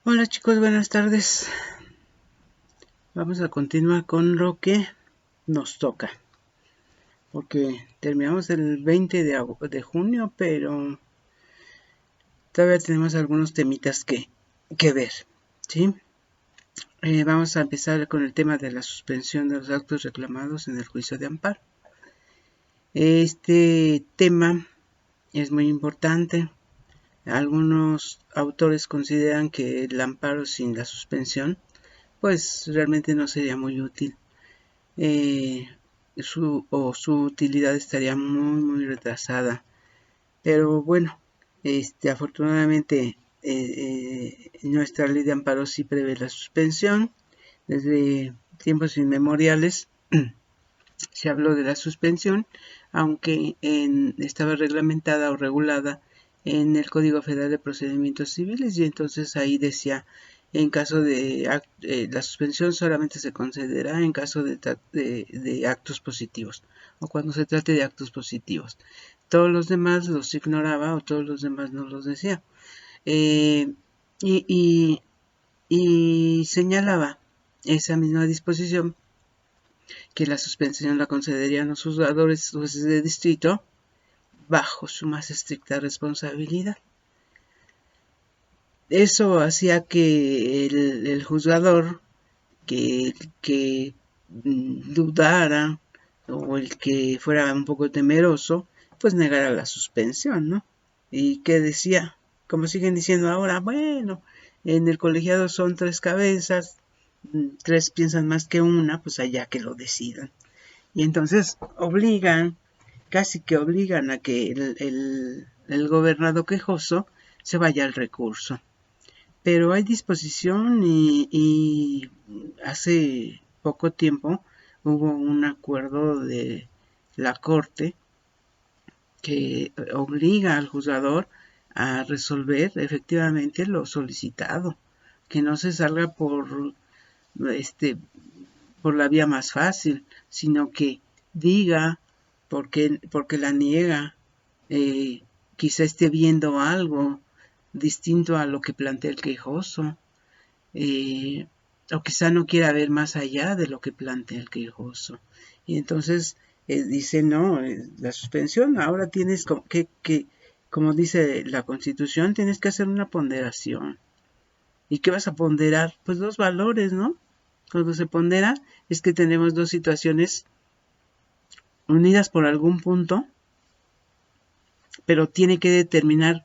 Hola chicos, buenas tardes. Vamos a continuar con lo que nos toca. Porque terminamos el 20 de junio, pero todavía tenemos algunos temitas que ver. ¿Sí? Vamos a empezar con el tema de la suspensión de los actos reclamados en el juicio de amparo. Este tema es muy importante. Algunos autores consideran que el amparo sin la suspensión pues realmente no sería muy útil. Su utilidad estaría muy retrasada. Pero bueno, afortunadamente nuestra ley de amparo sí prevé la suspensión. Desde tiempos inmemoriales se habló de la suspensión, aunque estaba reglamentada o regulada en el Código Federal de Procedimientos Civiles, y entonces ahí decía, en caso de la suspensión solamente se concederá en caso de actos positivos, o cuando se trate de actos positivos. Todos los demás los ignoraba, o todos los demás no los decía. Y, y, y señalaba esa misma disposición que la suspensión la concederían los juzgadores jueces de distrito bajo su más estricta responsabilidad. Eso hacía que el juzgador que dudara o el que fuera un poco temeroso, pues negara la suspensión, ¿no? ¿Y qué decía? Como siguen diciendo ahora, bueno, en el colegiado son 3 cabezas, 3 piensan más que una, pues allá que lo decidan. Y entonces casi que obligan a que el gobernado quejoso se vaya al recurso. Pero hay disposición y hace poco tiempo hubo un acuerdo de la Corte que obliga al juzgador a resolver efectivamente lo solicitado, que no se salga este por la vía más fácil, sino que diga porque la niega, quizá esté viendo algo distinto a lo que plantea el quejoso, o quizá no quiera ver más allá de lo que plantea el quejoso. Y entonces dice, no, la suspensión, ahora tienes como dice la Constitución, tienes que hacer una ponderación. ¿Y qué vas a ponderar? Pues 2 valores, ¿no? Cuando se pondera es que tenemos 2 situaciones unidas por algún punto, pero tiene que determinar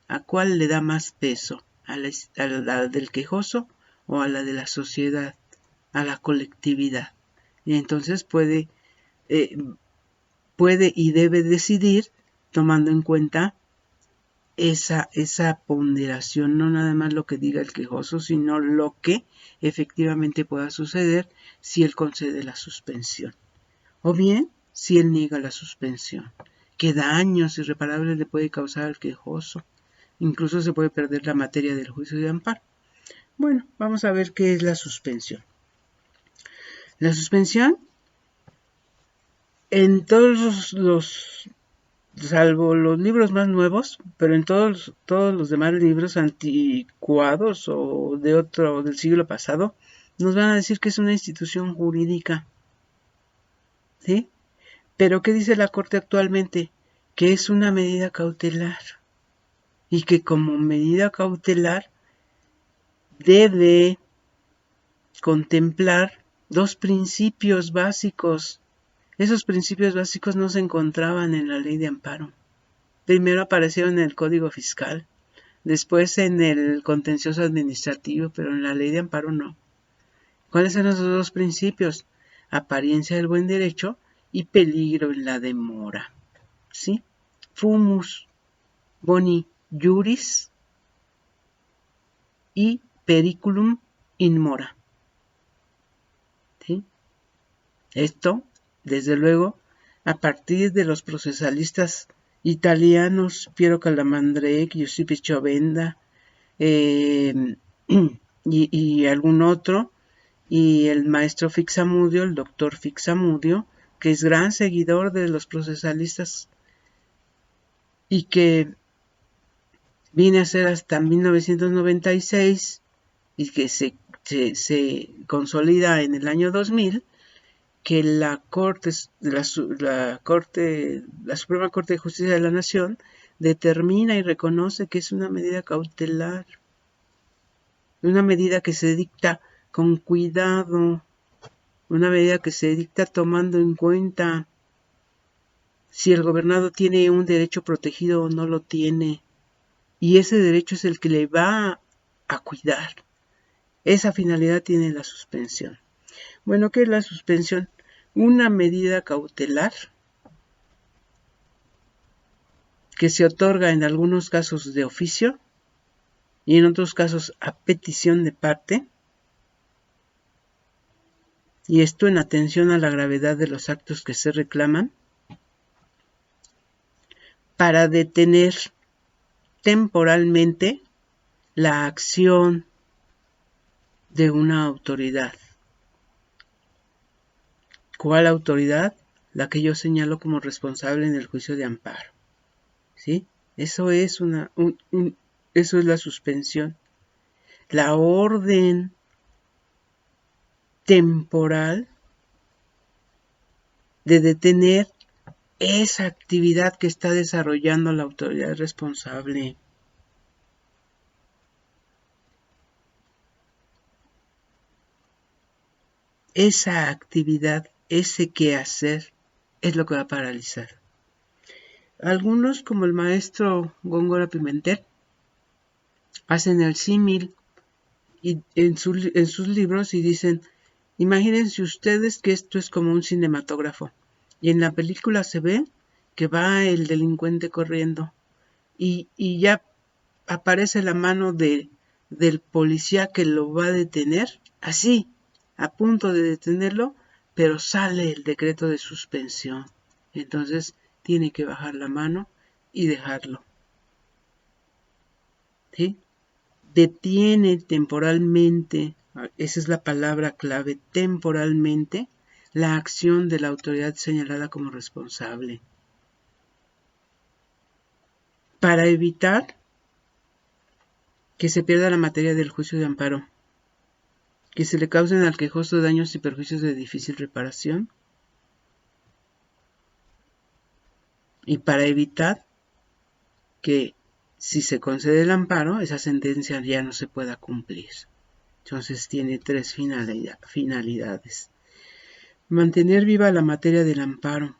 a cuál le da más peso, a la del quejoso o a la de la sociedad, a la colectividad. Y entonces puede y debe decidir tomando en cuenta esa ponderación, no nada más lo que diga el quejoso, sino lo que efectivamente pueda suceder si él concede la suspensión. O bien, si él niega la suspensión, qué daños irreparables le puede causar al quejoso. Incluso se puede perder la materia del juicio de amparo. Bueno, vamos a ver qué es la suspensión. La suspensión, en todos los salvo los libros más nuevos, pero en todos los demás libros anticuados o del siglo pasado, nos van a decir que es una institución jurídica. ¿Sí? Pero ¿qué dice la Corte actualmente? Que es una medida cautelar y que como medida cautelar debe contemplar 2 principios básicos. Esos principios básicos no se encontraban en la ley de amparo. Primero aparecieron en el Código Fiscal, después en el contencioso administrativo, pero en la ley de amparo no. ¿Cuáles son esos 2 principios? Apariencia del buen derecho y peligro en la demora. ¿Sí? Fumus boni juris y periculum in mora. ¿Sí? Esto, desde luego, a partir de los procesalistas italianos Piero Calamandrei, Giuseppe Chovenda y algún otro, y el maestro Fixamudio, el doctor Fixamudio, que es gran seguidor de los procesalistas y que viene a ser hasta 1996 y que se consolida en el año 2000, que la Suprema Corte de Justicia de la Nación determina y reconoce que es una medida cautelar, una medida que se dicta con cuidado, una medida que se dicta tomando en cuenta si el gobernado tiene un derecho protegido o no lo tiene, y ese derecho es el que le va a cuidar. Esa finalidad tiene la suspensión. Bueno, ¿qué es la suspensión? Una medida cautelar que se otorga en algunos casos de oficio y en otros casos a petición de parte, y esto en atención a la gravedad de los actos que se reclaman, para detener temporalmente la acción de una autoridad. ¿Cuál autoridad? La que yo señalo como responsable en el juicio de amparo. ¿Sí? Eso es eso es la suspensión. La orden temporal de detener esa actividad que está desarrollando la autoridad responsable. Esa actividad, ese quehacer, es lo que va a paralizar. Algunos, como el maestro Góngora Pimentel, hacen el símil en sus libros y dicen, imagínense ustedes que esto es como un cinematógrafo y en la película se ve que va el delincuente corriendo y ya aparece la mano del policía que lo va a detener, así, a punto de detenerlo, pero sale el decreto de suspensión. Entonces tiene que bajar la mano y dejarlo. ¿Sí? Detiene temporalmente, esa es la palabra clave, temporalmente, la acción de la autoridad señalada como responsable. Para evitar que se pierda la materia del juicio de amparo, que se le causen al quejoso daños y perjuicios de difícil reparación, y para evitar que si se concede el amparo, esa sentencia ya no se pueda cumplir. Entonces tiene tres finalidades. Mantener viva la materia del amparo,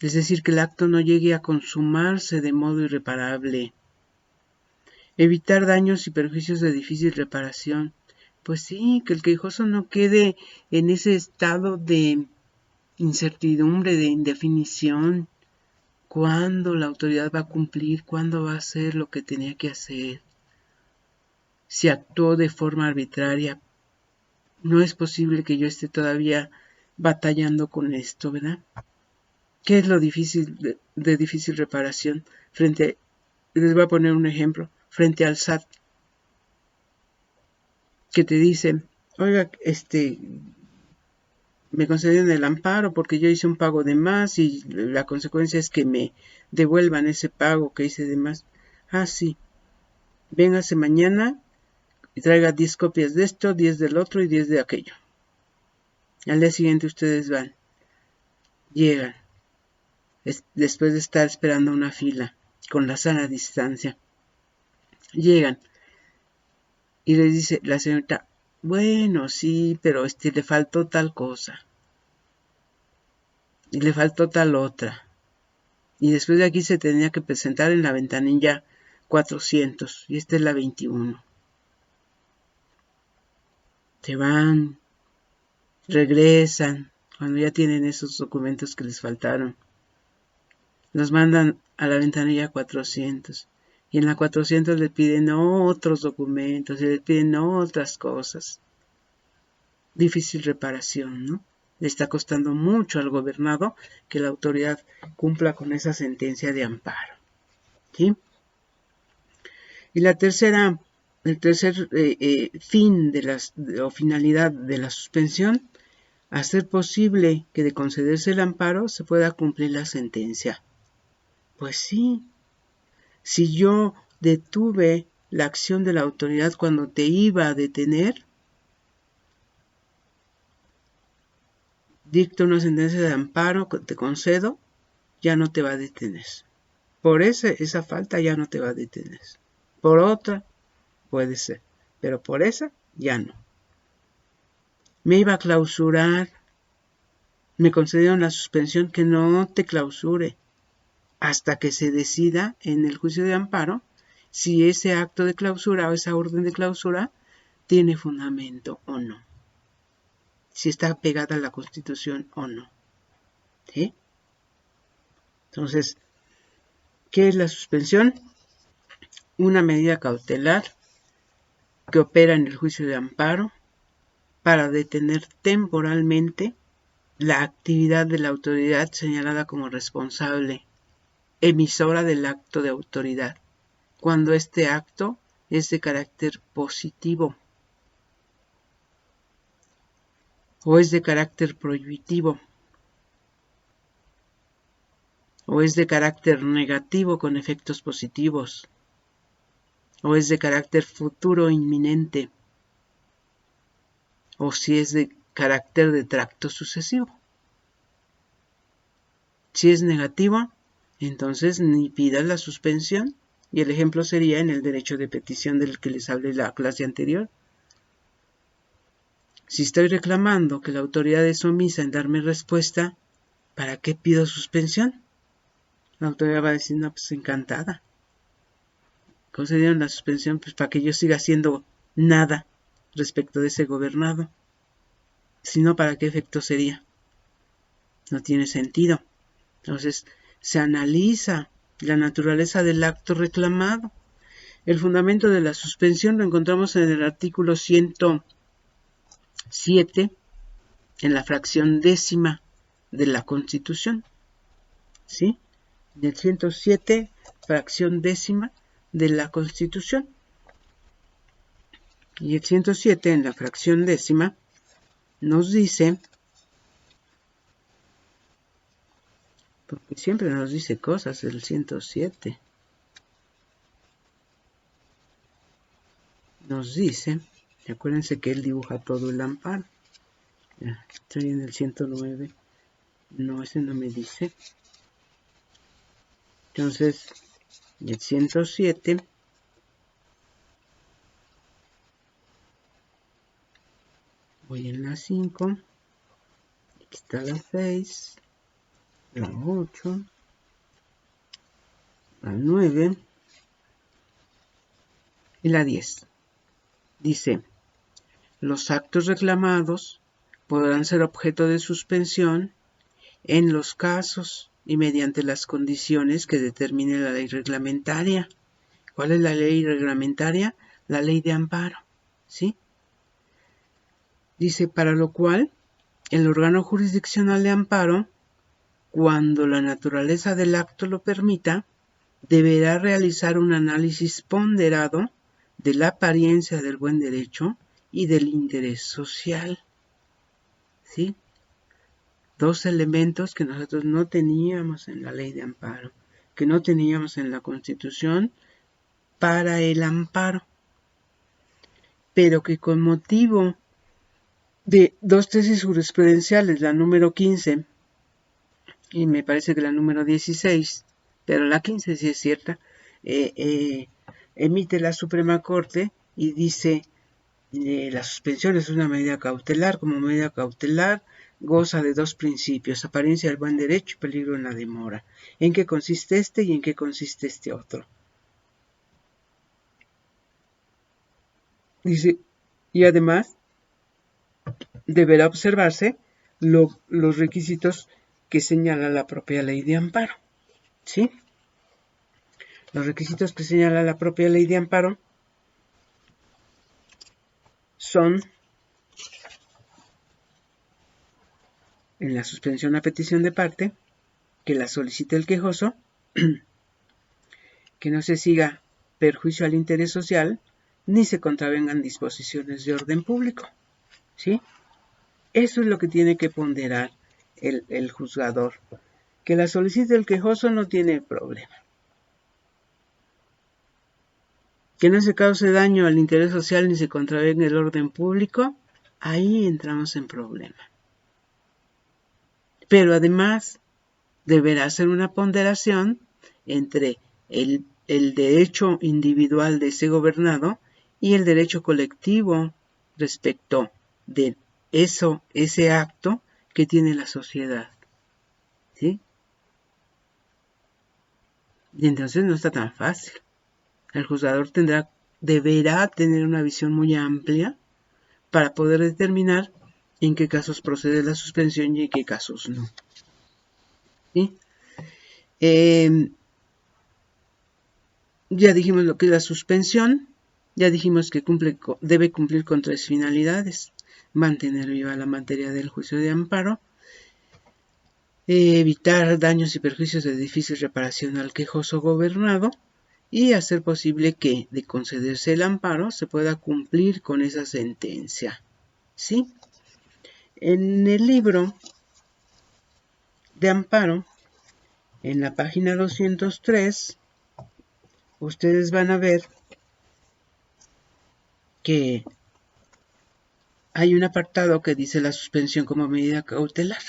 es decir, que el acto no llegue a consumarse de modo irreparable. Evitar daños y perjuicios de difícil reparación. Pues sí, que el quejoso no quede en ese estado de incertidumbre, de indefinición. ¿Cuándo la autoridad va a cumplir? ¿Cuándo va a hacer lo que tenía que hacer? Si actuó de forma arbitraria, no es posible que yo esté todavía batallando con esto, ¿verdad? ¿Qué es lo difícil de difícil reparación? Les voy a poner un ejemplo, frente al SAT, que te dice, oiga, me conceden el amparo porque yo hice un pago de más y la consecuencia es que me devuelvan ese pago que hice de más. Ah, sí, véngase mañana y traiga 10 copias de esto, 10 del otro y 10 de aquello. Al día siguiente ustedes van, llegan, después de estar esperando una fila con la sana distancia, llegan y les dice la señorita, bueno, sí, pero le faltó tal cosa y le faltó tal otra, y después de aquí se tenía que presentar en la ventanilla 400 y esta es la 21. Se van, regresan cuando ya tienen esos documentos que les faltaron, los mandan a la ventanilla 400 y en la 400 le piden otros documentos y le piden otras cosas. Difícil reparación, ¿no? Le está costando mucho al gobernado que la autoridad cumpla con esa sentencia de amparo, ¿sí? Y el tercer fin o finalidad de la suspensión, hacer posible que de concederse el amparo se pueda cumplir la sentencia. Pues sí, si yo detuve la acción de la autoridad cuando te iba a detener, dicto una sentencia de amparo, te concedo, ya no te va a detener. Por esa falta ya no te va a detener. Por otra, puede ser, pero por esa, ya no. Me iba a clausurar, me concedieron la suspensión, que no te clausure hasta que se decida en el juicio de amparo si ese acto de clausura o esa orden de clausura tiene fundamento o no, si está pegada a la Constitución o no. ¿Sí? Entonces, ¿qué es la suspensión? Una medida cautelar que opera en el juicio de amparo para detener temporalmente la actividad de la autoridad señalada como responsable, emisora del acto de autoridad, cuando este acto es de carácter positivo o es de carácter prohibitivo o es de carácter negativo con efectos positivos o es de carácter futuro inminente o si es de carácter de tracto sucesivo. Si es negativo, entonces ni pidas la suspensión, y el ejemplo sería en el derecho de petición del que les hablé la clase anterior. Si estoy reclamando que la autoridad es omisa en darme respuesta, ¿para qué pido suspensión? La autoridad va a decir, no, pues encantada. Concedieron la suspensión pues para que yo siga haciendo nada respecto de ese gobernado. Si no, ¿para qué efecto sería? No tiene sentido. Entonces, se analiza la naturaleza del acto reclamado. El fundamento de la suspensión lo encontramos en el artículo 107, en la fracción décima de la Constitución. ¿Sí? En el 107, fracción décima de la Constitución. Y el 107, en la fracción décima, nos dice, porque siempre nos dice cosas el 107, nos dice, acuérdense que él dibuja todo el amparo. Estoy en el 109, no, ese no me dice. Entonces, el 107 voy en la 5, aquí está la 6, la 8, la 9 y la 10. Dice, los actos reclamados podrán ser objeto de suspensión en los casos y mediante las condiciones que determine la ley reglamentaria. ¿Cuál es la ley reglamentaria? La ley de amparo, ¿sí? Dice, para lo cual, el órgano jurisdiccional de amparo, cuando la naturaleza del acto lo permita, deberá realizar un análisis ponderado de la apariencia del buen derecho y del interés social, ¿sí? Dos elementos que nosotros no teníamos en la ley de amparo, que no teníamos en la Constitución para el amparo, pero que con motivo de dos tesis jurisprudenciales, la número 15 y me parece que la número 16, pero la 15 sí es cierta, emite la Suprema Corte y dice, la suspensión es una medida cautelar, como medida cautelar goza de dos principios, apariencia del buen derecho y peligro en la demora. ¿En qué consiste este y en qué consiste este otro? Dice, y además deberá observarse los requisitos que señala la propia ley de amparo, ¿sí? Los requisitos que señala la propia ley de amparo son, en la suspensión a petición de parte, que la solicite el quejoso, que no se siga perjuicio al interés social, ni se contravengan disposiciones de orden público, ¿sí? Eso es lo que tiene que ponderar el juzgador. Que la solicite el quejoso no tiene problema. que no se cause daño al interés social ni se contravenga el orden público, ahí entramos en problema. Pero además deberá hacer una ponderación entre el derecho individual de ese gobernado y el derecho colectivo respecto de ese acto que tiene la sociedad. ¿Sí? Y entonces no está tan fácil. El juzgador deberá tener una visión muy amplia para poder determinar en qué casos procede la suspensión y en qué casos no. ¿Sí? Ya dijimos lo que es la suspensión, ya dijimos que debe cumplir con 3 finalidades: mantener viva la materia del juicio de amparo, evitar daños y perjuicios de difícil reparación al quejoso gobernado y hacer posible que, de concederse el amparo, se pueda cumplir con esa sentencia. ¿Sí? En el libro de amparo, en la página 203, ustedes van a ver que hay un apartado que dice la suspensión como medida cautelar.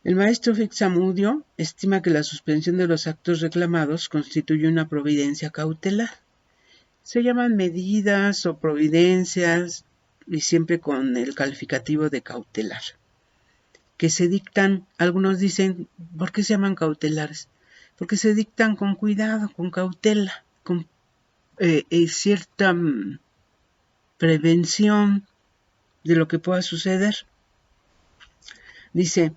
El maestro Fixamudio estima que la suspensión de los actos reclamados constituye una providencia cautelar. Se llaman medidas o providencias y siempre con el calificativo de cautelar. Que se dictan, algunos dicen, ¿por qué se llaman cautelares? Porque se dictan con cuidado, con cautela, con cierta prevención de lo que pueda suceder. Dice,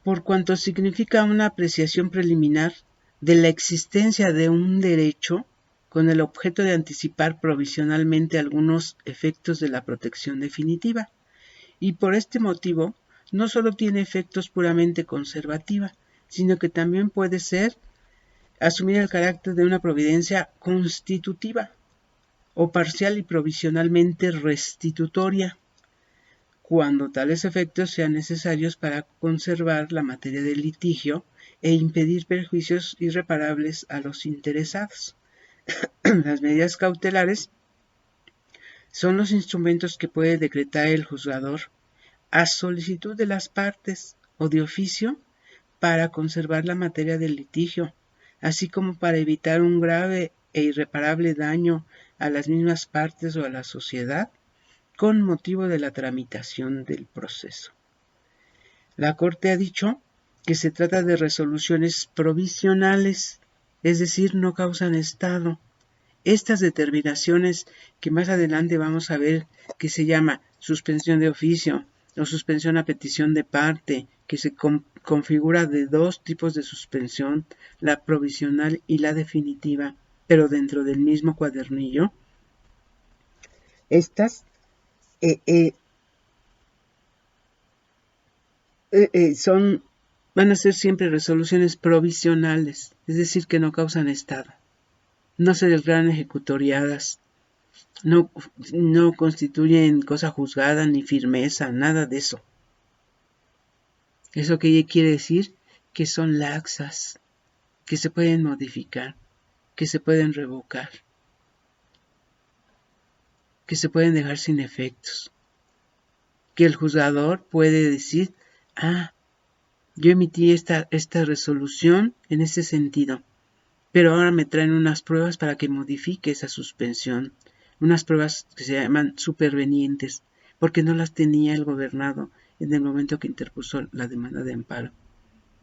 por cuanto significa una apreciación preliminar de la existencia de un derecho con el objeto de anticipar provisionalmente algunos efectos de la protección definitiva. Y por este motivo, no solo tiene efectos puramente conservativa, sino que también puede asumir el carácter de una providencia constitutiva o parcial y provisionalmente restitutoria, cuando tales efectos sean necesarios para conservar la materia del litigio e impedir perjuicios irreparables a los interesados. Las medidas cautelares son los instrumentos que puede decretar el juzgador a solicitud de las partes o de oficio para conservar la materia del litigio, así como para evitar un grave e irreparable daño a las mismas partes o a la sociedad con motivo de la tramitación del proceso. La Corte ha dicho que se trata de resoluciones provisionales, es decir, no causan estado. Estas determinaciones que más adelante vamos a ver que se llama suspensión de oficio o suspensión a petición de parte, que se configura de 2 tipos de suspensión, la provisional y la definitiva, pero dentro del mismo cuadernillo. Estas van a ser siempre resoluciones provisionales, es decir, que no causan estado. No se declaran ejecutoriadas, no constituyen cosa juzgada ni firmeza, nada de eso. ¿Eso qué quiere decir? Que son laxas, que se pueden modificar, que se pueden revocar, que se pueden dejar sin efectos. Que el juzgador puede decir, yo emití esta resolución en ese sentido, pero ahora me traen unas pruebas para que modifique esa suspensión, unas pruebas que se llaman supervenientes, porque no las tenía el gobernado en el momento que interpuso la demanda de amparo.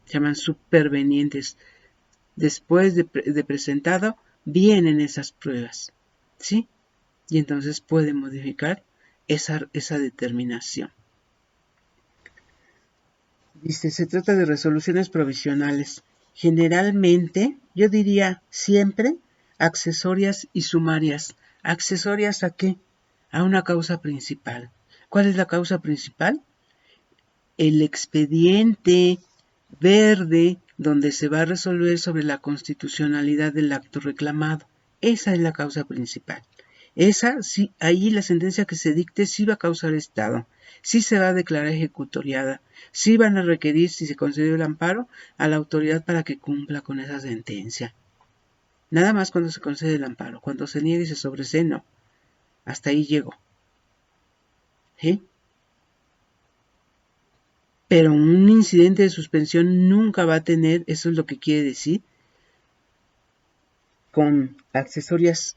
Se llaman supervenientes. Después de presentado, vienen esas pruebas, ¿sí? Y entonces puede modificar esa determinación. Dice, se trata de resoluciones provisionales, generalmente, yo diría siempre, accesorias y sumarias. ¿Accesorias a qué? A una causa principal. ¿Cuál es la causa principal? El expediente verde donde se va a resolver sobre la constitucionalidad del acto reclamado. Esa es la causa principal. Esa, sí, ahí la sentencia que se dicte sí va a causar estado, sí se va a declarar ejecutoriada, sí van a requerir, si se concedió el amparo, a la autoridad para que cumpla con esa sentencia. Nada más cuando se concede el amparo. Cuando se niega y se sobresee, no. Hasta ahí llego. ¿Sí? Pero un incidente de suspensión nunca va a tener, eso es lo que quiere decir, con accesorias.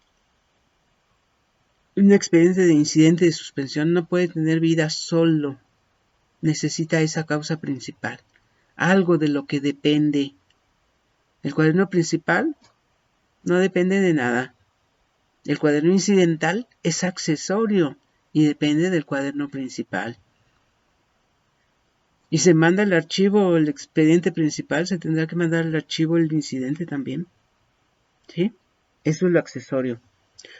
Un expediente de incidente de suspensión no puede tener vida solo. Necesita esa causa principal. Algo de lo que depende. El cuaderno principal no depende de nada. El cuaderno incidental es accesorio y depende del cuaderno principal. Y se manda el archivo, el expediente principal, se tendrá que mandar el archivo, el incidente también. ¿Sí? Eso es lo accesorio.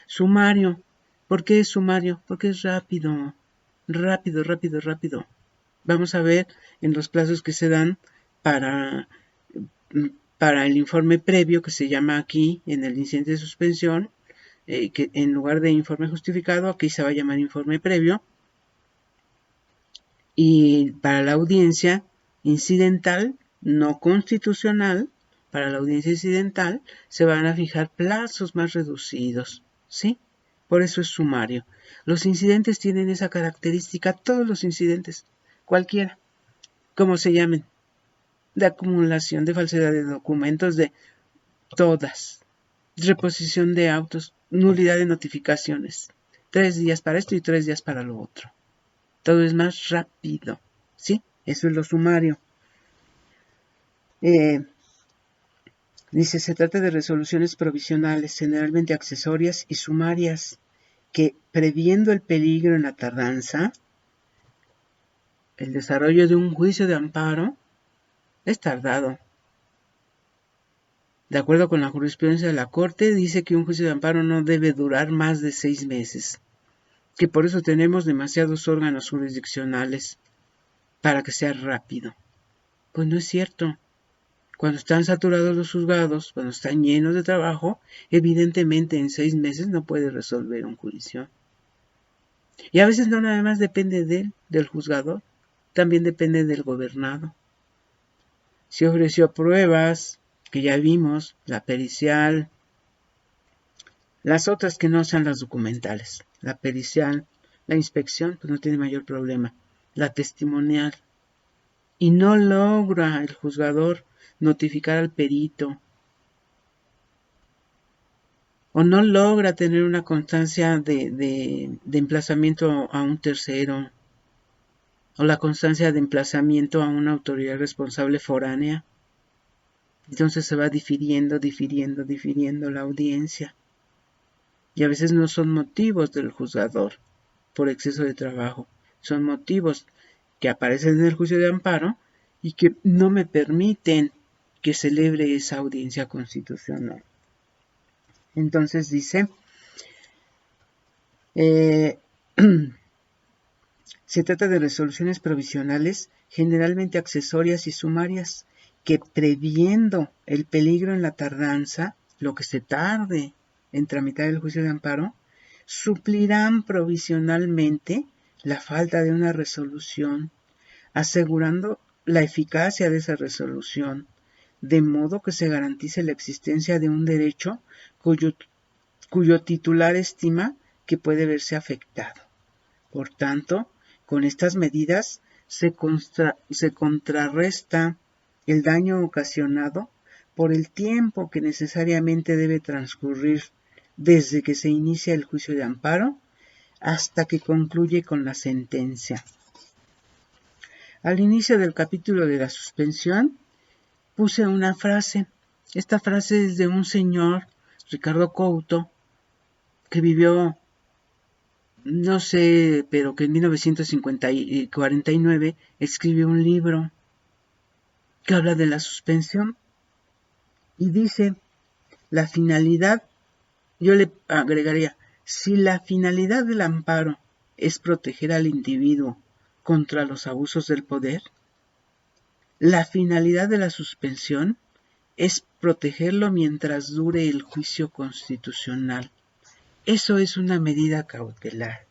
Sumario. ¿Por qué es sumario? Porque es rápido. Rápido, rápido, rápido. Vamos a ver en los plazos que se dan para el informe previo, que se llama aquí en el incidente de suspensión, que en lugar de informe justificado, aquí se va a llamar informe previo. Y para la audiencia incidental, no constitucional, para la audiencia incidental, se van a fijar plazos más reducidos, ¿sí? Por eso es sumario. Los incidentes tienen esa característica, todos los incidentes, cualquiera, como se llamen, de acumulación, de falsedad de documentos, de todas, reposición de autos, nulidad de notificaciones, 3 días para esto y 3 días para lo otro. Todo es más rápido, ¿sí? Eso es lo sumario. Dice, se trata de resoluciones provisionales, generalmente accesorias y sumarias, que previendo el peligro en la tardanza, el desarrollo de un juicio de amparo es tardado. De acuerdo con la jurisprudencia de la Corte, dice que un juicio de amparo no debe durar más de 6 meses, que por eso tenemos demasiados órganos jurisdiccionales para que sea rápido. Pues no es cierto. Cuando están saturados los juzgados, cuando están llenos de trabajo, evidentemente en 6 meses no puede resolver un juicio. Y a veces no nada más depende del juzgador, también depende del gobernado. Si ofreció pruebas, que ya vimos, la pericial, las otras que no sean las documentales, la pericial, la inspección, pues no tiene mayor problema. La testimonial. Y no logra el juzgador notificar al perito, o no logra tener una constancia de emplazamiento a un tercero, o la constancia de emplazamiento a una autoridad responsable foránea, entonces se va difiriendo la audiencia. Y a veces no son motivos del juzgador por exceso de trabajo, son motivos que aparecen en el juicio de amparo y que no me permiten que celebre esa audiencia constitucional. Entonces dice, se trata de resoluciones provisionales, generalmente accesorias y sumarias, que previendo el peligro en la tardanza, lo que se tarde en tramitar el juicio de amparo, suplirán provisionalmente la falta de una resolución, asegurando la eficacia de esa resolución, de modo que se garantice la existencia de un derecho cuyo titular estima que puede verse afectado. Por tanto, con estas medidas se contrarresta el daño ocasionado por el tiempo que necesariamente debe transcurrir desde que se inicia el juicio de amparo hasta que concluye con la sentencia. Al inicio del capítulo de la suspensión puse una frase. Esta frase es de un señor, Ricardo Couto, que vivió, no sé, pero que en 1949 escribió un libro que habla de la suspensión y dice, la finalidad, yo le agregaría, si la finalidad del amparo es proteger al individuo contra los abusos del poder, la finalidad de la suspensión es protegerlo mientras dure el juicio constitucional. Eso es una medida cautelar.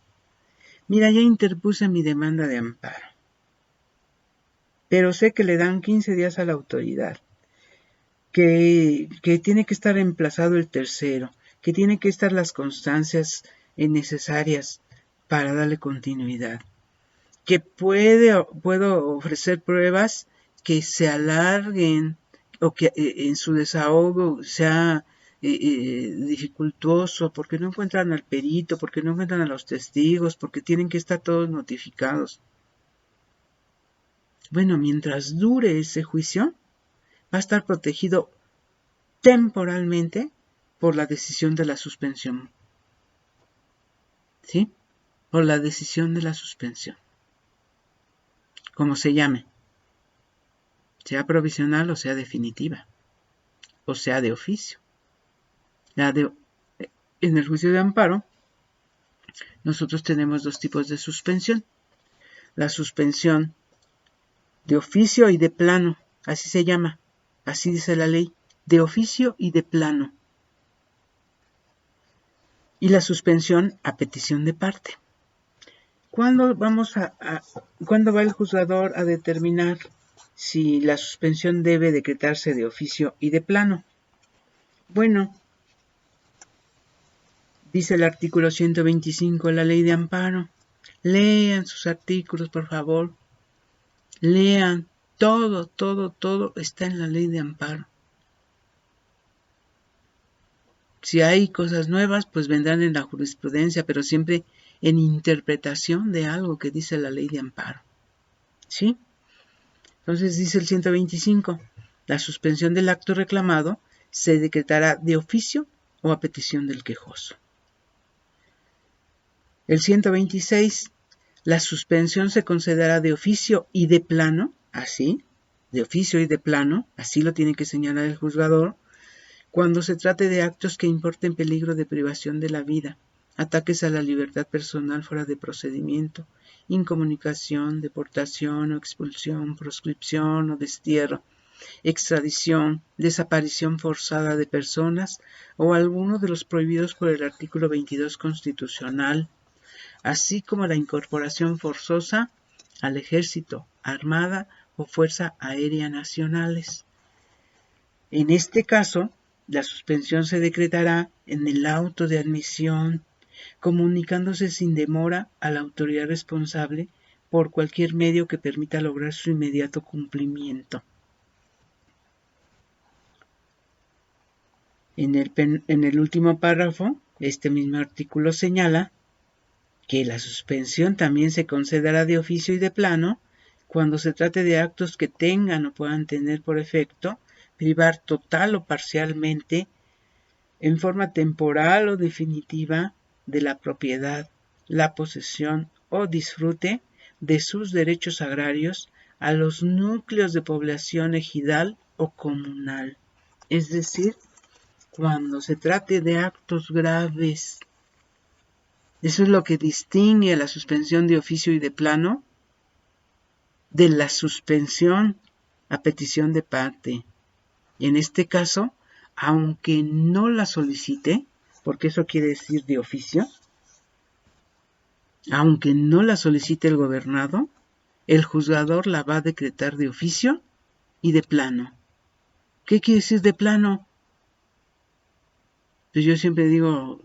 Mira, ya interpuse mi demanda de amparo, pero sé que le dan 15 días a la autoridad. que tiene que estar emplazado el tercero, que tiene que estar las constancias necesarias para darle continuidad, que puedo ofrecer pruebas que se alarguen o que en su desahogo sea dificultoso, porque no encuentran al perito, porque no encuentran a los testigos, porque tienen que estar todos notificados. Bueno, mientras dure ese juicio, va a estar protegido temporalmente por la decisión de la suspensión. ¿Sí? Por la decisión de la suspensión. Como se llame. Sea provisional o sea definitiva. O sea de oficio. En el juicio de amparo, nosotros tenemos dos tipos de suspensión. La suspensión de oficio y de plano. Así se llama. Así dice la ley. De oficio y de plano. Y la suspensión a petición de parte. ¿Cuándo va el juzgador a determinar si la suspensión debe decretarse de oficio y de plano? Bueno, dice el artículo 125 de la Ley de Amparo. Lean sus artículos, por favor. Lean. Todo está en la Ley de Amparo. Si hay cosas nuevas, pues vendrán en la jurisprudencia, pero siempre en interpretación de algo que dice la Ley de Amparo. ¿Sí? Entonces dice el 125, la suspensión del acto reclamado se decretará de oficio o a petición del quejoso. El 126, la suspensión se concederá de oficio y de plano, así, de oficio y de plano, así lo tiene que señalar el juzgador, cuando se trate de actos que importen peligro de privación de la vida, ataques a la libertad personal fuera de procedimiento, incomunicación, deportación o expulsión, proscripción o destierro, extradición, desaparición forzada de personas o alguno de los prohibidos por el artículo 22 constitucional, así como la incorporación forzosa al ejército, armada o fuerza aérea nacionales. En este caso, la suspensión se decretará en el auto de admisión, comunicándose sin demora a la autoridad responsable por cualquier medio que permita lograr su inmediato cumplimiento. En el último párrafo, este mismo artículo señala que la suspensión también se concederá de oficio y de plano cuando se trate de actos que tengan o puedan tener por efecto privar total o parcialmente, en forma temporal o definitiva, de la propiedad, la posesión o disfrute de sus derechos agrarios a los núcleos de población ejidal o comunal. Es decir, cuando se trate de actos graves. Eso es lo que distingue a la suspensión de oficio y de plano de la suspensión a petición de parte. Y en este caso, aunque no la solicite, porque eso quiere decir de oficio, aunque no la solicite el gobernado, el juzgador la va a decretar de oficio y de plano. ¿Qué quiere decir de plano? Pues yo siempre digo,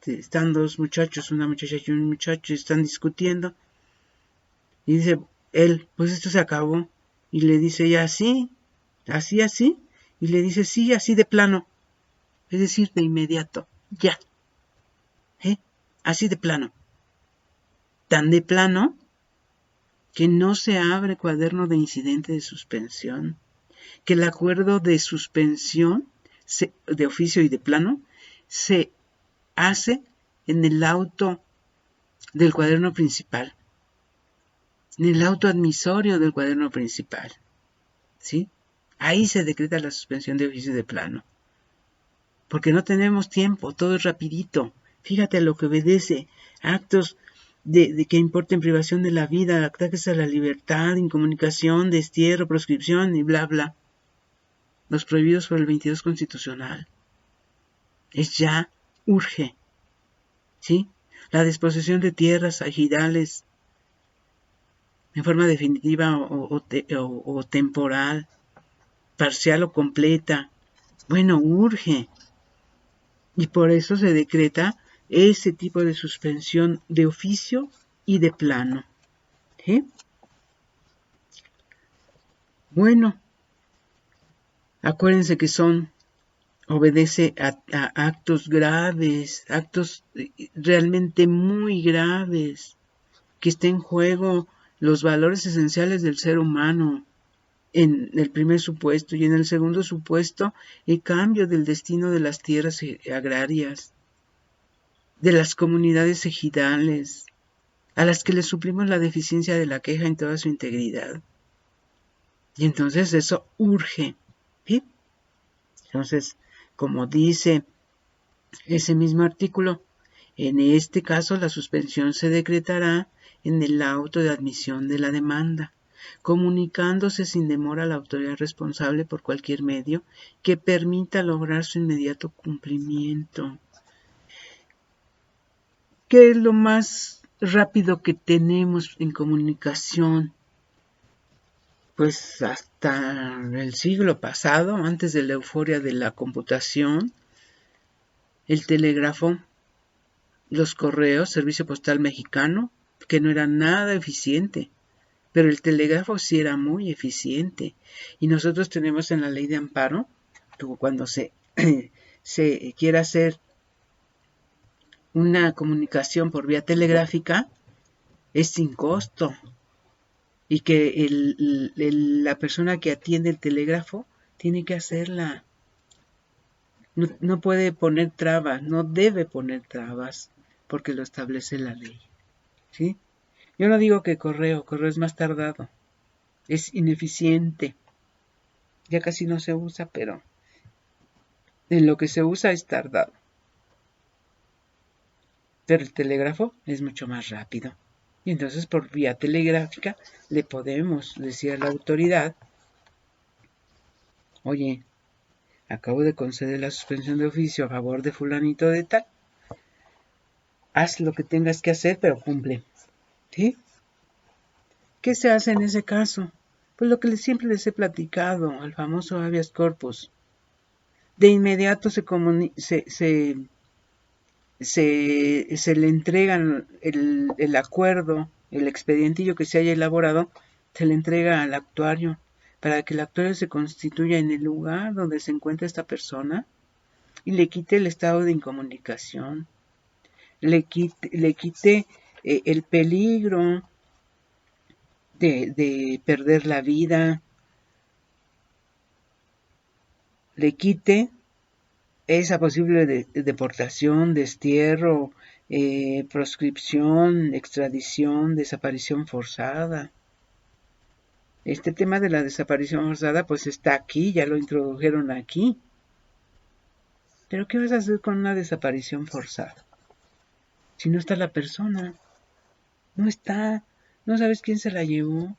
están dos muchachos, una muchacha y un muchacho, están discutiendo. Y dice él, pues esto se acabó. Y le dice ella, así, así. Y le dice, sí, así de plano. Es decir, de inmediato, ya. Así de plano. Tan de plano que no se abre cuaderno de incidente de suspensión. Que el acuerdo de suspensión de oficio y de plano se hace en el auto del cuaderno principal, en el auto admisorio del cuaderno principal, ¿sí? Ahí se decreta la suspensión de oficio y de plano, porque no tenemos tiempo, todo es rapidito. Fíjate a lo que obedece: actos de que importen privación de la vida, ataques a la libertad, incomunicación, destierro, proscripción y bla bla. Los prohibidos por el 22 constitucional. Es ya, urge, ¿sí? La disposición de tierras ejidales en forma definitiva o temporal, parcial o completa, Bueno, urge. Y por eso se decreta ese tipo de suspensión de oficio y de plano. ¿Sí? Bueno, acuérdense que obedece a actos graves, actos realmente muy graves, que está en juego los valores esenciales del ser humano en el primer supuesto, y en el segundo supuesto el cambio del destino de las tierras agrarias, de las comunidades ejidales, a las que le suplimos la deficiencia de la queja en toda su integridad. Y entonces eso urge. ¿Sí? Entonces, como dice ese mismo artículo, en este caso la suspensión se decretará en el auto de admisión de la demanda, comunicándose sin demora a la autoridad responsable por cualquier medio que permita lograr su inmediato cumplimiento. ¿Qué es lo más rápido que tenemos en comunicación? Pues hasta el siglo pasado, antes de la euforia de la computación, el telégrafo, los correos, servicio postal mexicano, que no era nada eficiente, pero el telégrafo sí era muy eficiente. Y nosotros tenemos en la ley de amparo, cuando se quiere hacer una comunicación por vía telegráfica, es sin costo. Y que la persona que atiende el telégrafo tiene que hacerla. No puede poner trabas, no debe poner trabas, porque lo establece la ley. ¿Sí? Yo no digo que correo es más tardado, es ineficiente, ya casi no se usa, pero en lo que se usa es tardado. Pero el telégrafo es mucho más rápido. Y entonces por vía telegráfica le podemos decir a la autoridad, oye, acabo de conceder la suspensión de oficio a favor de fulanito de tal, haz lo que tengas que hacer, pero cumple. ¿Sí? ¿Qué se hace en ese caso? Pues lo que siempre les he platicado, el famoso habeas corpus. De inmediato se le entregan el acuerdo, el expedientillo que se haya elaborado, se le entrega al actuario para que el actuario se constituya en el lugar donde se encuentra esta persona y le quite el estado de incomunicación, le quite el peligro de perder la vida, le quite esa posible deportación, destierro, proscripción, extradición, desaparición forzada. Este tema de la desaparición forzada pues está aquí, ya lo introdujeron aquí. Pero ¿qué vas a hacer con una desaparición forzada? Si no está la persona, no está, no sabes quién se la llevó,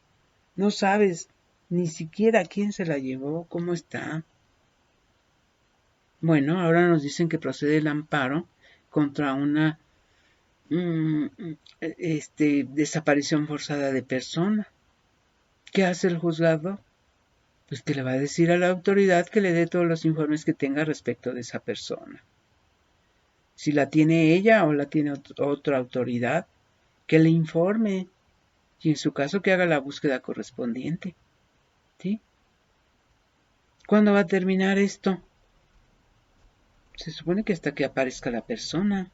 no sabes ni siquiera quién se la llevó, cómo está. Bueno, ahora nos dicen que procede el amparo contra una desaparición forzada de persona. ¿Qué hace el juzgado? Pues que le va a decir a la autoridad que le dé todos los informes que tenga respecto de esa persona. Si la tiene ella o la tiene otra autoridad, que le informe y en su caso que haga la búsqueda correspondiente. ¿Sí? ¿Cuándo va a terminar esto? Se supone que hasta que aparezca la persona.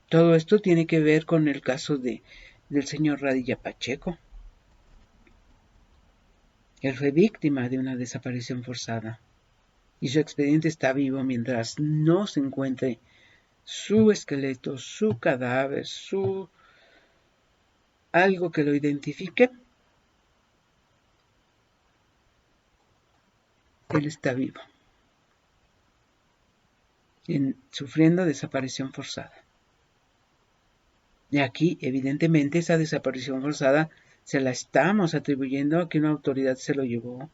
Todo esto tiene que ver con el caso del señor Radilla Pacheco. Él fue víctima de una desaparición forzada y su expediente está vivo mientras no se encuentre su esqueleto, su cadáver, algo que lo identifique. Él está vivo, sufriendo desaparición forzada. Y aquí, evidentemente, esa desaparición forzada se la estamos atribuyendo a que una autoridad se lo llevó.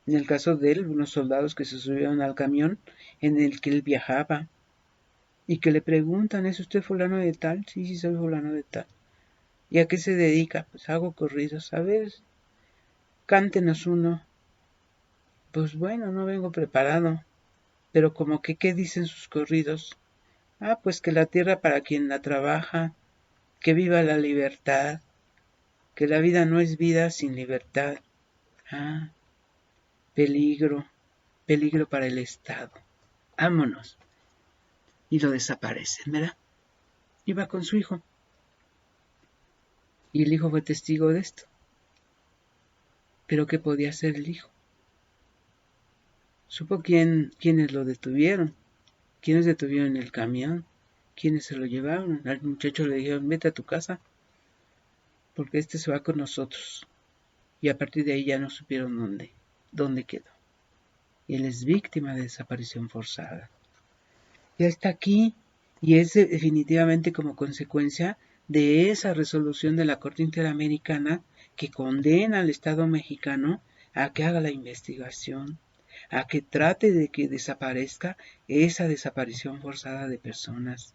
En el caso de él, unos soldados que se subieron al camión en el que él viajaba y que le preguntan, ¿es usted fulano de tal? Sí, sí, soy fulano de tal. ¿Y a qué se dedica? Pues hago corridos. A ver, cántenos uno. Pues bueno, no vengo preparado, pero como que, ¿qué dicen sus corridos? Ah, pues que la tierra para quien la trabaja, que viva la libertad, que la vida no es vida sin libertad. Ah, peligro, peligro para el Estado. Vámonos. Y lo desaparecen, ¿verdad? Iba con su hijo. Y el hijo fue testigo de esto. Pero ¿qué podía hacer el hijo? Supo quiénes lo detuvieron, quiénes detuvieron el camión, quiénes se lo llevaron. Al muchacho le dijeron, vete a tu casa, porque este se va con nosotros. Y a partir de ahí ya no supieron dónde quedó. Y él es víctima de desaparición forzada. Ya está aquí y es definitivamente como consecuencia de esa resolución de la Corte Interamericana que condena al Estado mexicano a que haga la investigación, a que trate de que desaparezca esa desaparición forzada de personas.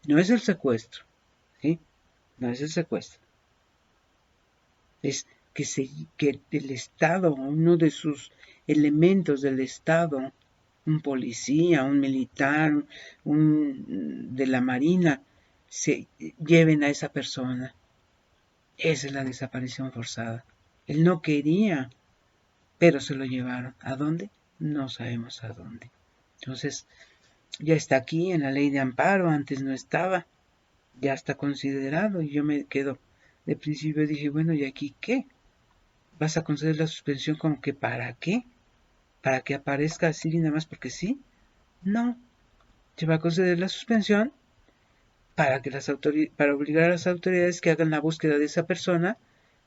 No es el secuestro, ¿sí? No es el secuestro. Es que el Estado, uno de sus elementos del Estado, un policía, un militar, de la marina, se lleven a esa persona. Esa es la desaparición forzada. Él no quería, pero se lo llevaron. ¿A dónde? No sabemos a dónde. Entonces, ya está aquí en la ley de amparo, antes no estaba, ya está considerado y yo me quedo. De principio dije, bueno, ¿y aquí qué? ¿Vas a conceder la suspensión como que para qué? ¿Para que aparezca así y nada más porque sí? No, se va a conceder la suspensión para que para obligar a las autoridades que hagan la búsqueda de esa persona,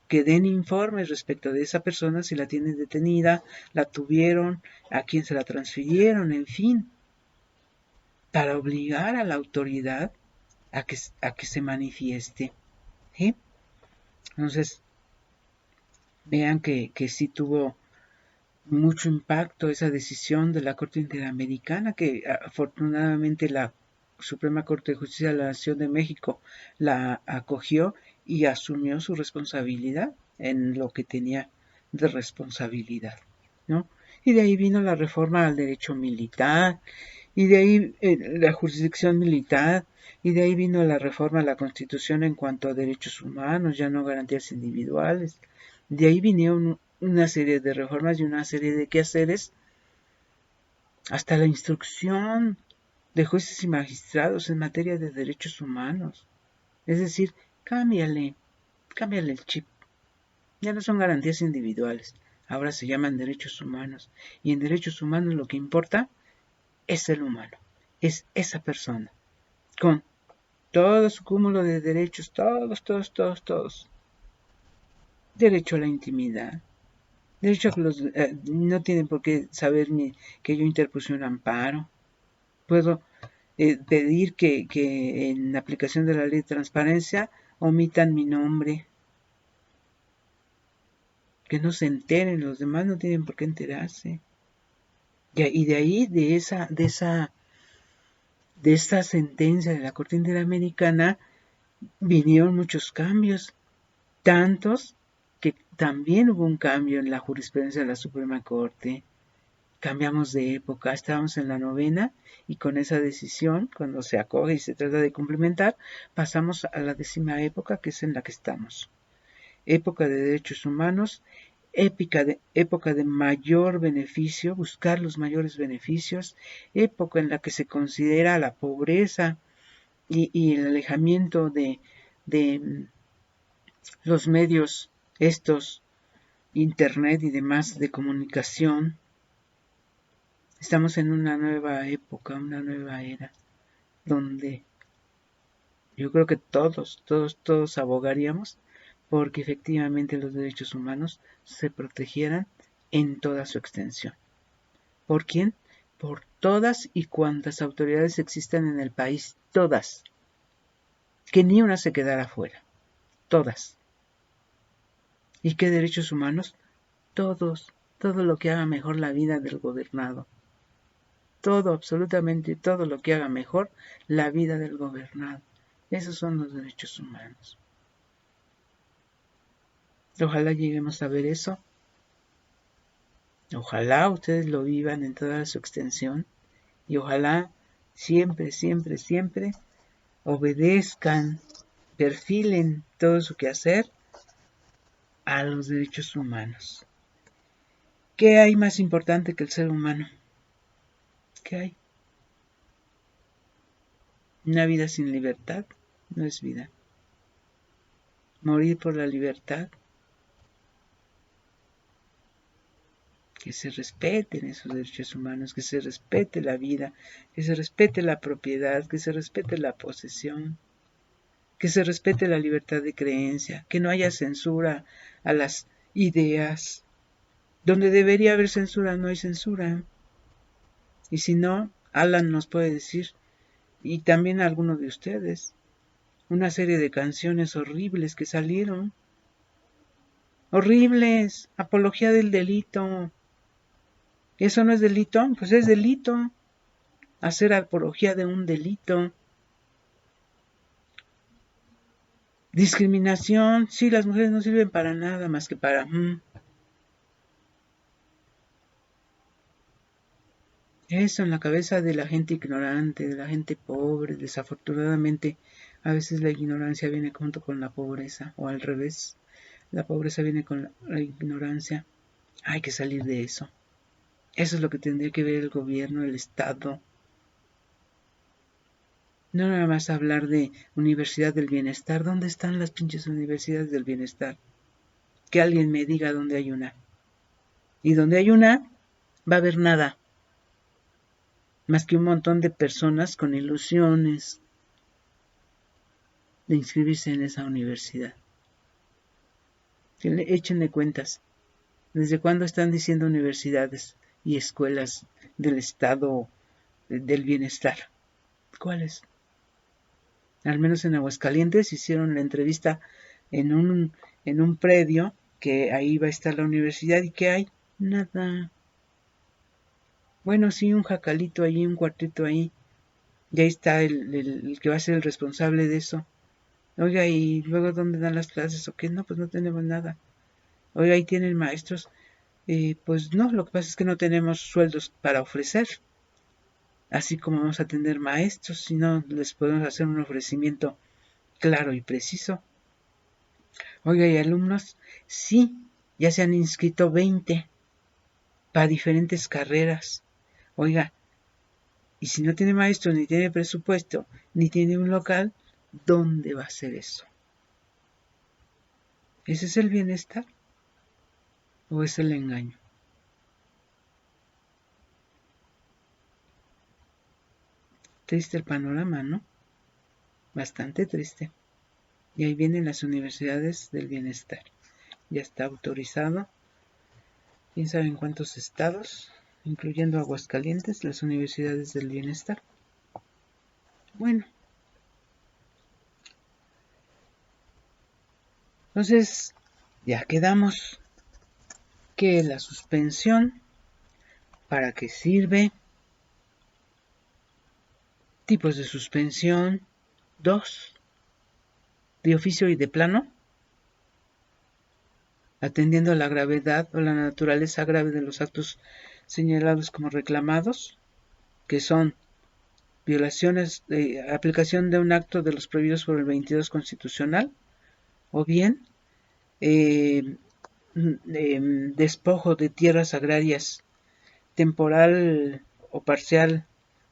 que den informes respecto de esa persona, si la tienen detenida, la tuvieron, a quién se la transfirieron, en fin, para obligar a la autoridad a que se manifieste. ¿Sí? Entonces, vean que sí tuvo mucho impacto esa decisión de la Corte Interamericana, que afortunadamente la Suprema Corte de Justicia de la Nación de México la acogió y asumió su responsabilidad en lo que tenía de responsabilidad, ¿no? Y de ahí vino la reforma al derecho militar, y de ahí la jurisdicción militar, y de ahí vino la reforma a la Constitución en cuanto a derechos humanos, ya no garantías individuales. De ahí vinieron una serie de reformas y una serie de quehaceres, hasta la instrucción de jueces y magistrados en materia de derechos humanos. Es decir, cámbiale el chip. Ya no son garantías individuales, ahora se llaman derechos humanos. Y en derechos humanos lo que importa es el humano, es esa persona, con todo su cúmulo de derechos, todos. Derecho a la intimidad, derecho a que no tienen por qué saber ni que yo interpuse un amparo. Puedo pedir que en aplicación de la ley de transparencia omitan mi nombre, que no se enteren, los demás no tienen por qué enterarse. Y de ahí, de esta sentencia de la Corte Interamericana, vinieron muchos cambios, tantos que también hubo un cambio en la jurisprudencia de la Suprema Corte. Cambiamos de época, estábamos en la novena y con esa decisión, cuando se acoge y se trata de complementar, pasamos a la 10ª época, que es en la que estamos. Época de derechos humanos, época de mayor beneficio, buscar los mayores beneficios, época en la que se considera la pobreza y el alejamiento de los medios estos, internet y demás de comunicación. Estamos en una nueva época, una nueva era, donde yo creo que todos abogaríamos porque efectivamente los derechos humanos se protegieran en toda su extensión. ¿Por quién? Por todas y cuantas autoridades existan en el país, todas. Que ni una se quedara fuera, todas. ¿Y qué derechos humanos? Todos, todo lo que haga mejor la vida del gobernado. Todo, absolutamente todo lo que haga mejor la vida del gobernado. Esos son los derechos humanos. Ojalá lleguemos a ver eso Ojalá ustedes lo vivan en toda su extensión y ojalá siempre, siempre, siempre obedezcan, perfilen todo su quehacer a los derechos humanos. ¿Qué hay más importante que el ser humano? ¿Qué hay? Una vida sin libertad no es vida. Morir por la libertad. Que se respeten esos derechos humanos, que se respete la vida, que se respete la propiedad, que se respete la posesión, que se respete la libertad de creencia, que no haya censura a las ideas. Donde debería haber censura, no hay censura. Y si no, Alan nos puede decir, y también algunos de ustedes, una serie de canciones horribles que salieron. Horribles, apología del delito. ¿Eso no es delito? Pues es delito. Hacer apología de un delito. Discriminación. Sí, las mujeres no sirven para nada más que para... Eso en la cabeza de la gente ignorante, de la gente pobre. Desafortunadamente, a veces la ignorancia viene junto con la pobreza, o al revés. La pobreza viene con la ignorancia. Hay que salir de eso. Eso es lo que tendría que ver el gobierno, el Estado. No nada más hablar de Universidad del Bienestar. ¿Dónde están las pinches universidades del bienestar? Que alguien me diga dónde hay una. Y donde hay una, va a haber nada. Más que un montón de personas con ilusiones de inscribirse en esa universidad. Échenle cuentas. ¿Desde cuándo están diciendo universidades y escuelas del Estado del Bienestar? ¿Cuáles? Al menos en Aguascalientes hicieron la entrevista en un predio, que ahí va a estar la universidad, y ¿qué hay? Nada. Bueno, sí, un jacalito ahí, un cuartito ahí. Y ahí está el que va a ser el responsable de eso. Oiga, ¿y luego dónde dan las clases o qué? No, pues no tenemos nada. Oiga, ¿ahí tienen maestros? Pues no, lo que pasa es que no tenemos sueldos para ofrecer. Así como vamos a tener maestros, si no les podemos hacer un ofrecimiento claro y preciso. Oiga, ¿y alumnos? Sí, ya se han inscrito 20 para diferentes carreras. Oiga, y si no tiene maestro, ni tiene presupuesto, ni tiene un local, ¿dónde va a ser eso? ¿Ese es el bienestar? ¿O es el engaño? Triste el panorama, ¿no? Bastante triste. Y ahí vienen las universidades del bienestar. Ya está autorizado. ¿Quién sabe en cuántos estados? Incluyendo Aguascalientes, las universidades del bienestar. Bueno. Entonces, ya quedamos que la suspensión, ¿para qué sirve? Tipos de suspensión. 2. De oficio y de plano. Atendiendo a la gravedad o la naturaleza grave de los actos señalados como reclamados, que son violaciones de aplicación de un acto de los prohibidos por el 22 constitucional, o bien despojo de tierras agrarias temporal o parcial,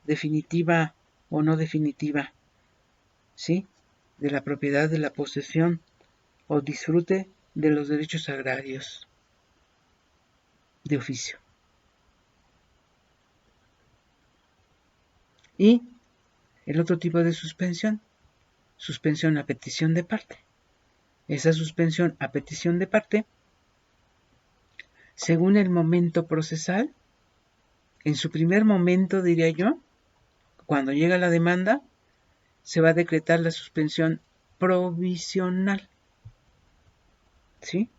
definitiva o no definitiva, ¿sí? De la propiedad, de la posesión o disfrute de los derechos agrarios de oficio. Y el otro tipo de suspensión, suspensión a petición de parte. Esa suspensión a petición de parte, según el momento procesal, en su primer momento, diría yo, cuando llega la demanda, se va a decretar la suspensión provisional. ¿Sí?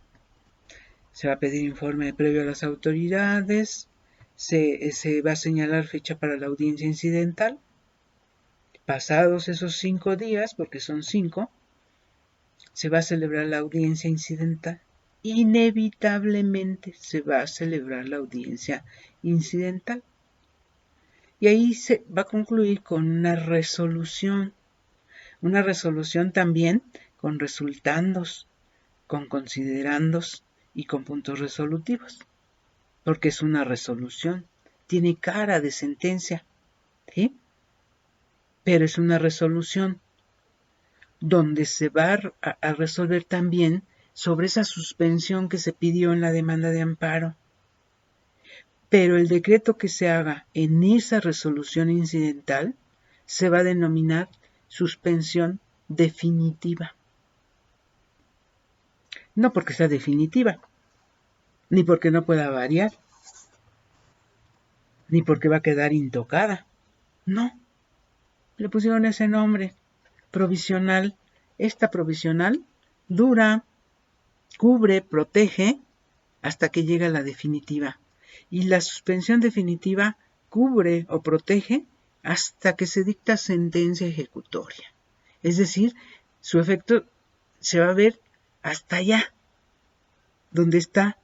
Se va a pedir informe previo a las autoridades, se va a señalar fecha para la audiencia incidental. Pasados esos 5 días, porque son 5, se va a celebrar la audiencia incidental. inevitablemente se va a celebrar la audiencia incidental. Y ahí se va a concluir con una resolución también con resultandos, con considerandos y con puntos resolutivos, porque es una resolución, tiene cara de sentencia, ¿sí? Pero es una resolución donde se va a resolver también sobre esa suspensión que se pidió en la demanda de amparo. Pero el decreto que se haga en esa resolución incidental se va a denominar suspensión definitiva. No porque sea definitiva, ni porque no pueda variar, ni porque va a quedar intocada. No, le pusieron ese nombre, provisional. Esta provisional dura, cubre, protege hasta que llega la definitiva. Y la suspensión definitiva cubre o protege hasta que se dicta sentencia ejecutoria. Es decir, su efecto se va a ver hasta allá, donde está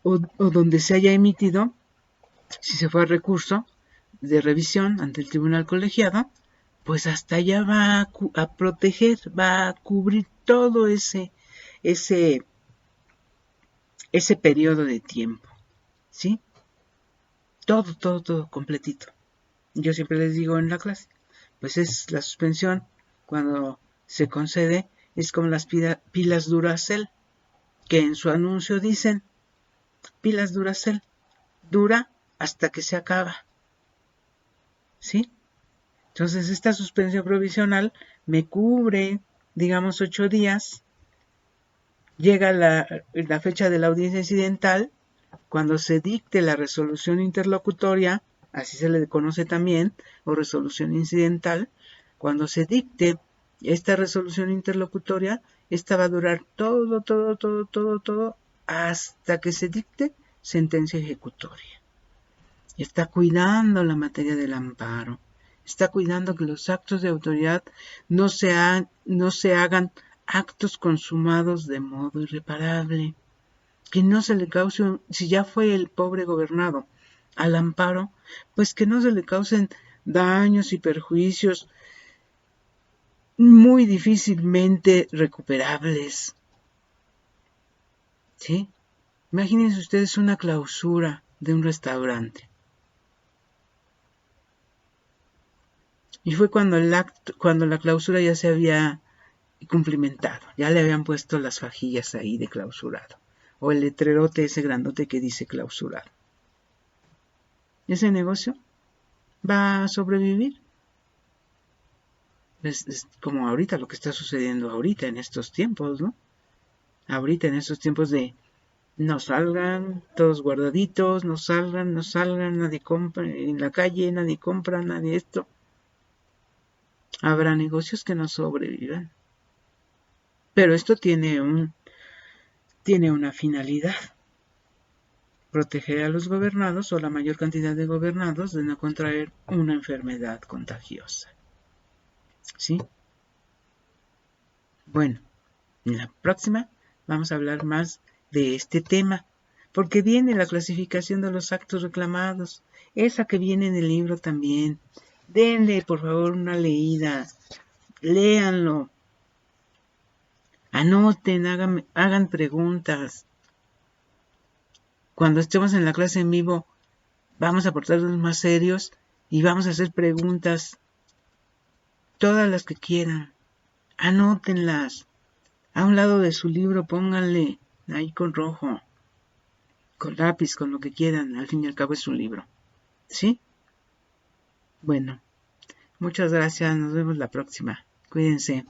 o donde se haya emitido, si se fue a recurso de revisión ante el tribunal colegiado, pues hasta allá va a proteger, va a cubrir todo ese periodo de tiempo, ¿sí? Todo completito. Yo siempre les digo en la clase, pues es la suspensión cuando se concede, es como las pilas Duracell, que en su anuncio dicen, pilas Duracell, dura hasta que se acaba, ¿sí? Entonces esta suspensión provisional me cubre, digamos, 8 días, llega la fecha de la audiencia incidental, cuando se dicte la resolución interlocutoria, así se le conoce también, o resolución incidental, cuando se dicte esta resolución interlocutoria, esta va a durar todo, hasta que se dicte sentencia ejecutoria. Está cuidando la materia del amparo, está cuidando que los actos de autoridad no se hagan actos consumados de modo irreparable, que no se le cause, si ya fue el pobre gobernado al amparo, pues que no se le causen daños y perjuicios muy difícilmente recuperables. ¿Sí? Imagínense ustedes una clausura de un restaurante. Y fue cuando la clausura ya se había cumplimentado, ya le habían puesto las fajillas ahí de clausurado, o el letrerote ese grandote que dice clausurado. Ese negocio va a sobrevivir. Es como ahorita lo que está sucediendo ahorita en estos tiempos, ¿no? Ahorita en estos tiempos de no salgan, todos guardaditos, no salgan, nadie compra en la calle, nadie compra, nadie esto. Habrá negocios que no sobrevivan. Pero esto tiene una finalidad. Proteger a los gobernados o la mayor cantidad de gobernados de no contraer una enfermedad contagiosa. ¿Sí? Bueno, en la próxima vamos a hablar más de este tema, porque viene la clasificación de los actos reclamados, esa que viene en el libro también. Denle, por favor, una leída, léanlo, anoten, hagan preguntas. Cuando estemos en la clase en vivo, vamos a portarnos más serios y vamos a hacer preguntas, todas las que quieran. Anótenlas. A un lado de su libro pónganle ahí con rojo, con lápiz, con lo que quieran. Al fin y al cabo es su libro. ¿Sí? Bueno, muchas gracias. Nos vemos la próxima. Cuídense.